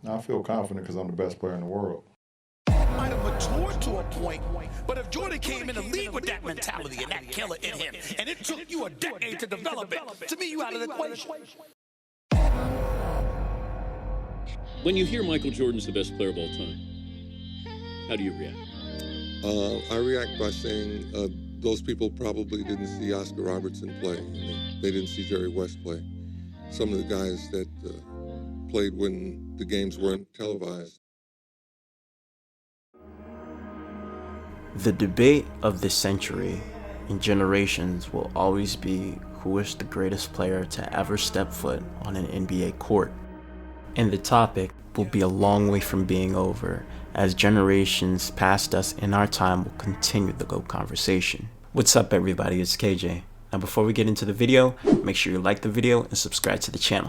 I feel confident because I'm the best player in the world. Might have matured to a point, but if Jordan came in the league with that mentality and that killer in him, and it took you a decade to develop it, to me, you out of the equation. When you hear Michael Jordan's the best player of all time, how do you react? I react by saying those people probably didn't see Oscar Robertson play. They didn't see Jerry West play. Some of the guys that played when the games weren't televised. The debate of the century and generations will always be who is the greatest player to ever step foot on an NBA court. And the topic will be a long way from being over, as generations past us in our time will continue the GOAT conversation. What's up everybody, it's KJ. Now before we get into the video, make sure you like the video and subscribe to the channel.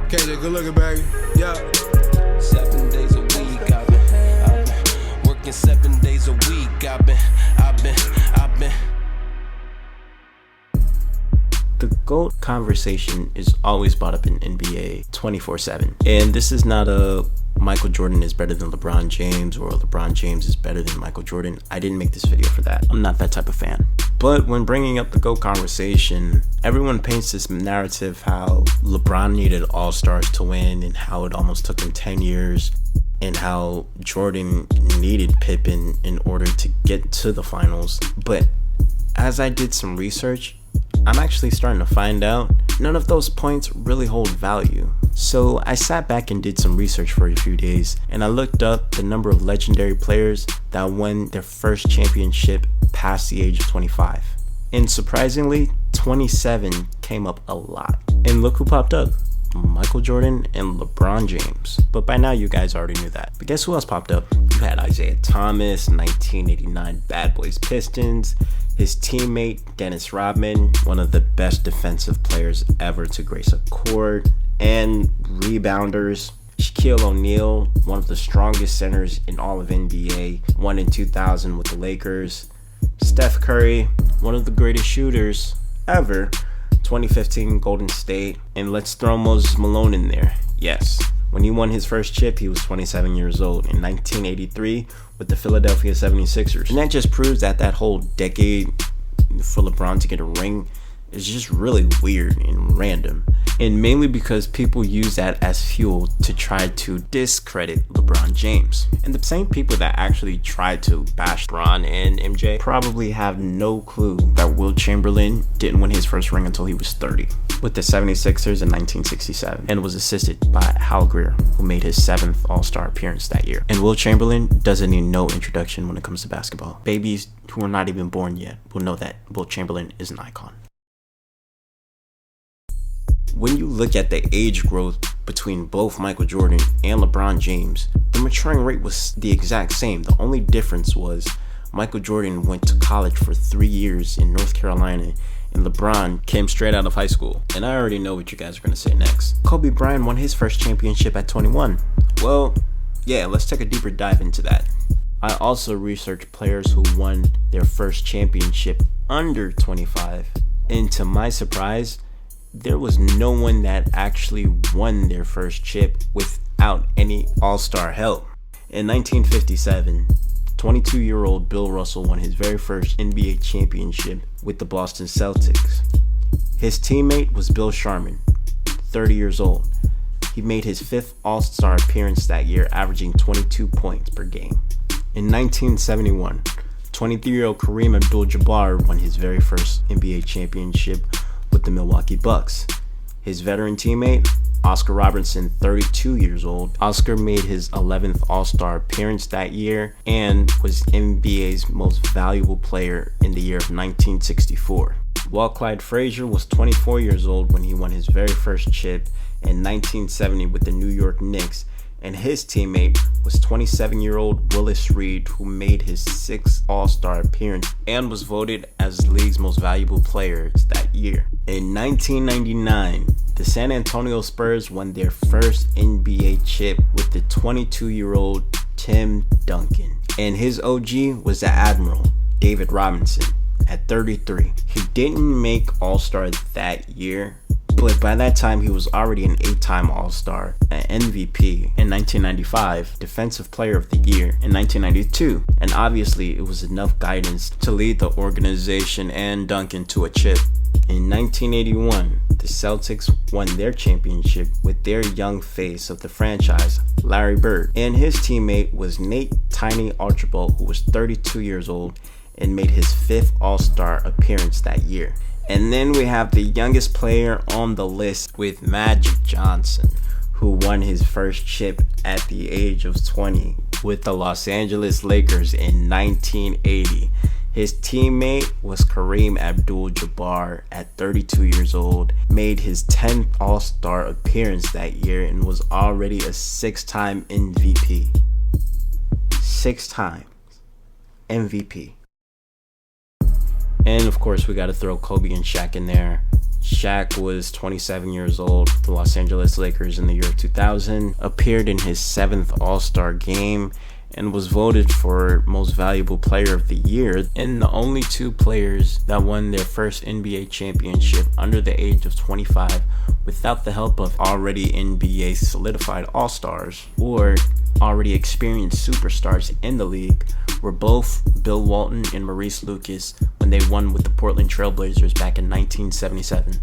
KJ, good looking, baby. Yeah. 7 days a week, I've been working 7 days a week. I've been. The GOAT conversation is always brought up in NBA 24/7. And this is not a Michael Jordan is better than LeBron James or LeBron James is better than Michael Jordan. I didn't make this video for that. I'm not that type of fan. But when bringing up the GOAT conversation, everyone paints this narrative how LeBron needed all-stars to win and how it almost took him 10 years and how Jordan needed Pippen in order to get to the finals. But as I did some research, I'm actually starting to find out none of those points really hold value. So I sat back and did some research for a few days, and I looked up the number of legendary players that won their first championship past the age of 25. And surprisingly, 27 came up a lot. And look who popped up. Michael Jordan and LeBron James. But by now you guys already knew that. But guess who else popped up? You had Isaiah Thomas, 1989 Bad Boys Pistons, his teammate Dennis Rodman, one of the best defensive players ever to grace a court, and rebounders Shaquille O'Neal, one of the strongest centers in all of NBA, won in 2000 with the Lakers. Steph Curry, one of the greatest shooters ever, 2015 Golden State. And let's throw Moses Malone in there. Yes, when he won his first chip, he was 27 years old in 1983 with the Philadelphia 76ers. And that just proves that that whole decade for LeBron to get a ring is just really weird and random. And mainly because people use that as fuel to try to discredit LeBron James. And the same people that actually tried to bash LeBron and MJ probably have no clue that Will Chamberlain didn't win his first ring until he was 30 with the 76ers in 1967 and was assisted by Hal Greer, who made his 7th All-Star appearance that year. And Will Chamberlain doesn't need no introduction when it comes to basketball. Babies who are not even born yet will know that Will Chamberlain is an icon. When you look at the age growth between both Michael Jordan and LeBron James, the maturing rate was the exact same. The only difference was Michael Jordan went to college for 3 years in North Carolina and LeBron came straight out of high school. And I already know what you guys are going to say next. Kobe Bryant won his first championship at 21. Well, yeah, let's take a deeper dive into that. I also researched players who won their first championship under 25. And to my surprise, there was no one that actually won their first chip without any all-star help. In 1957, 22-year-old Bill Russell won his very first NBA championship with the Boston Celtics. His teammate was Bill Sharman, 30 years old. He made his 5th all-star appearance that year, averaging 22 points per game. In 1971, 23-year-old Kareem Abdul-Jabbar won his very first NBA championship with the Milwaukee Bucks. His veteran teammate, Oscar Robertson, 32 years old. Oscar made his 11th All-Star appearance that year and was NBA's most valuable player in the year of 1964. While Clyde Frazier was 24 years old when he won his very first chip in 1970 with the New York Knicks, and his teammate was 27-year-old Willis Reed, who made his 6th All-Star appearance and was voted as the league's most valuable player that year. In 1999, the San Antonio Spurs won their first NBA chip with the 22-year-old Tim Duncan, and his OG was the Admiral, David Robinson. at 33. He didn't make All-Star that year, but by that time he was already an 8-time All-Star, an MVP in 1995, Defensive Player of the Year in 1992, and obviously it was enough guidance to lead the organization and Duncan to a chip. In 1981, the Celtics won their championship with their young face of the franchise, Larry Bird, and his teammate was Nate "Tiny" Archibald, who was 32 years old and made his 5th All-Star appearance that year. And then we have the youngest player on the list with Magic Johnson, who won his first chip at the age of 20 with the Los Angeles Lakers in 1980. His teammate was Kareem Abdul-Jabbar at 32 years old, made his 10th All-Star appearance that year, and was already a 6-time MVP. 6 times MVP. And of course, we got to throw Kobe and Shaq in there. Shaq was 27 years old with the Los Angeles Lakers in the year of 2000, appeared in his 7th All-Star game, and was voted for Most Valuable Player of the Year, and the only 2 players that won their first NBA championship under the age of 25 without the help of already NBA solidified All-Stars or already experienced superstars in the league were both Bill Walton and Maurice Lucas when they won with the Portland TRAILBLAZERS back in 1977.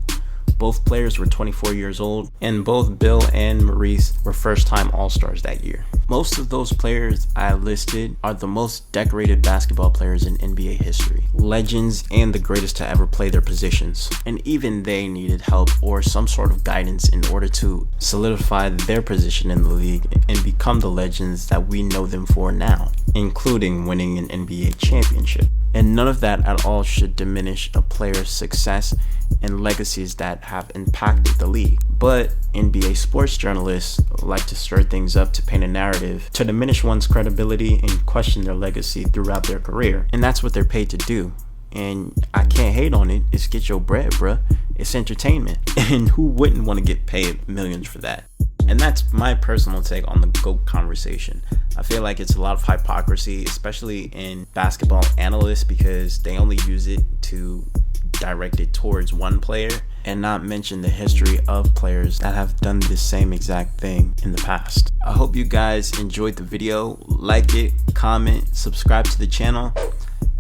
Both players were 24 years old, and both Bill and Maurice were first-time All-Stars that year. Most of those players I listed are the most decorated basketball players in NBA history, legends and the greatest to ever play their positions, and even they needed help or some sort of guidance in order to solidify their position in the league and become the legends that we know them for now, including winning an NBA championship. And none of that at all should diminish a player's success and legacies that have impacted the league. But NBA sports journalists like to stir things up to paint a narrative to diminish one's credibility and question their legacy throughout their career. And that's what they're paid to do. And I can't hate on it. It's get your bread, bruh. It's entertainment. And who wouldn't want to get paid millions for that? And that's my personal take on the GOAT conversation. I feel like it's a lot of hypocrisy, especially in basketball analysts, because they only use it to direct it towards one player and not mention the history of players that have done the same exact thing in the past. I hope you guys enjoyed the video. Like it, comment, subscribe to the channel.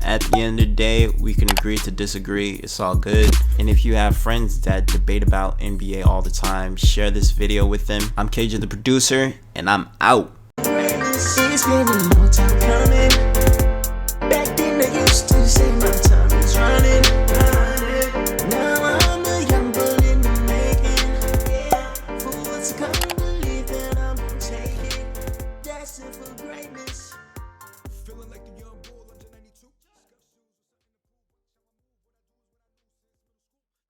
At the end of the day, we can agree to disagree. It's all good. And if you have friends that debate about NBA all the time, share this video with them. I'm KJ the producer, and I'm out. It's been a long time coming. Back then they used to say my time is running. Now I'm a young bull in the making. Yeah, fools can't believe that I'm gonna take it. That's it for greatness. Feeling like a young boy.